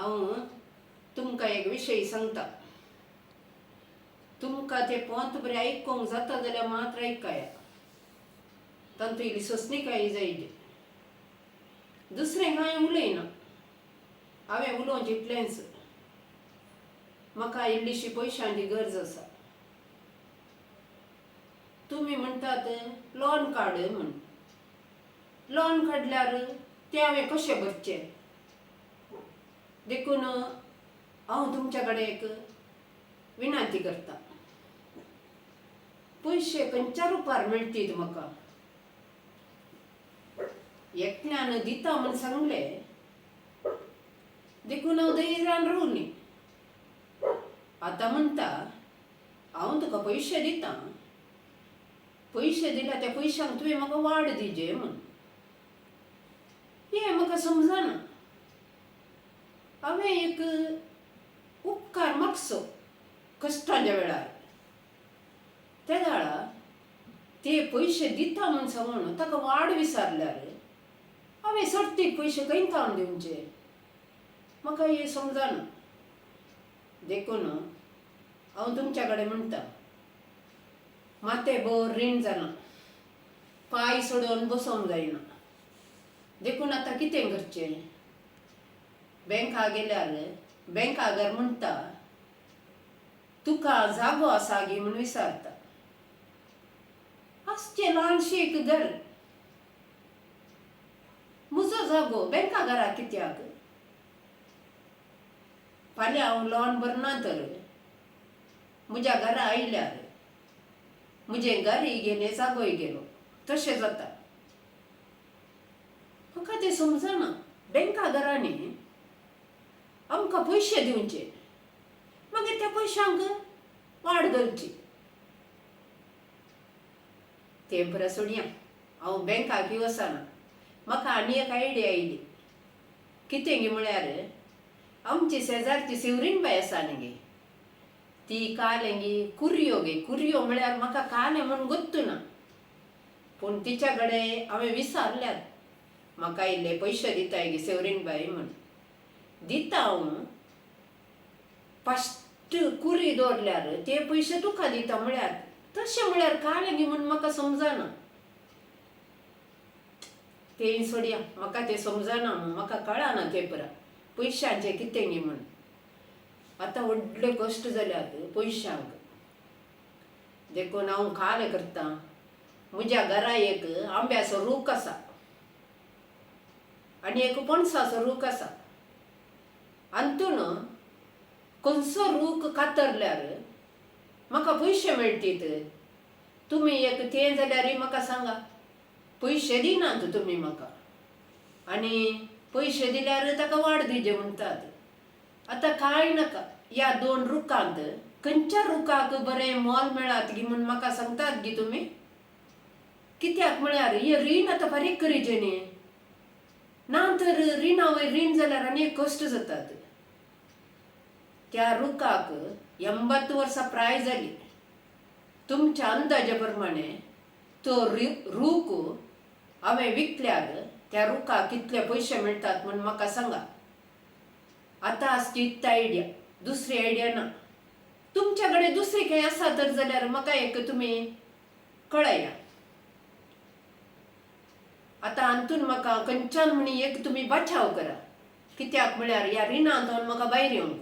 हांव तुमकां एक विशय सांगता. तुमकां ते पोंत बरें आयकोंक जाता जाल्यार मात्र आयकाया. तांतूं इल्ली सोंसणीकाय जाय. दुसरें कांय उलयना. हांवें उलोवंक चिंतलेंच. म्हाका इल्लीशी पयशांची गरज आसा. तुमी म्हणटात लॉन काड म्हण. लॉन काडल्यार तें हांवें कशें भरचें? देखून हांव तुमच्या कडेन एक विनंती करता. पयशे खंयच्या रुपार मेळटीत म्हाका? एकल्यान दिता म्हण सांगलें देखून हांव धैर्यान रावलीं. आतां म्हणटा हांव तुका पयशे दितां. पयशे दिल्यार त्या पयशांक तुवें म्हाका वाड दिजे म्हण. हें म्हाका समजना. हांवें एक उपकार मागचो कश्टांच्या वेळार. त्या वेळार ते पयशे दिता म्हण सांगून ताका वाड विचारल्यार हांवें सर्तीक पयशे खंयच्यान दिवचे? म्हाका हें समजना. देखून हांव तुमच्या कडेन म्हणटा, माथेभर रीण जालां. पांय सोडून बसोंक जायना. देखून आतां कितें करचें? बँकाक गेल्यार बँकाकार म्हणटा तुका जागो आसा गी म्हूण विचारता. आसचें ल्हानशें घर. म्हजो जागो बँकाकाराक कित्याक? फाल्यां हांव लॉन भरना तर म्हज्या घरा आयल्यार म्हजें घरय गेलें जागोय गेलो. तशें जाता. म्हाका तें समजना. बँकाकारांनी आमकां पयशे दिवचे, मागीर त्या पयशांक वाड घालची. तें बरें सोडया. हांव बँकाकय वचना. म्हाका आनी एक आयडिया आयली. कितें गे म्हळ्यार आमची शेजारची शिवरीणबाई आसा न्ही गे, ती कालें गे कुरयो गे. कुरयो म्हळ्यार म्हाका कालें म्हूण गोत्तू ना. पूण तिच्या कडेन हांवें विचारल्यात. म्हाका इल्ले पयशे दिताय गे शिवरीणबाई म्हूण. दिता हांव. फस्ट कुरी दवरल्यार ते पयशे तुका दिता म्हळ्यार तशें म्हळ्यार कालें गे म्हूण म्हाका समजना. तें सोडया. म्हाका तें समजना. म्हाका कळना तें पुरा पयशांचें कितें गे म्हूण. आतां व्हडले कश्ट जाल्यात पयशांक. देखून हांव कालें करतां. म्हज्या घरा एक आंब्याचो रूख आसा आनी एक पणसाचो रूख आसा. हातून खंयचो रूख कातरल्यार म्हाका पयशे मेळटीत? तुमी एक तें जाल्यार म्हाका सांगा. पयशे दिनात तुमी म्हाका आनी पयशे दिल्यार ताका वाड दिजे म्हणटात. आतां कांय नाका. ह्या 2 रुखांत खंयच्या रुखाक बरें मोल मेळत गी म्हूण म्हाका सांगतात गी तुमी? कित्याक म्हळ्यार हें रीण आतां फारीक करीचें न्ही. ना तर रिणा वयर रीण जाल्यार आनी कश्ट जातात. त्या रुखाक 80 वर्सां प्राय जाली. तुमच्या अंदाजा प्रमाणे तो रूख हांवें विकल्यार त्या रुखाक कितले पयशे मेळटात म्हूण म्हाका सांगा. आतां आसची इत्त आयडिया. दुसरी आयडिया ना. तुमच्या कडेन दुसरी खंय आसा तर जाल्यार म्हाका एक तुमी कळया. आतां हातून म्हाका खंयच्यान म्हणी एक तुमी बचाव करा. कित्याक म्हळ्यार ह्या रिणांतून म्हाका भायर येवंक.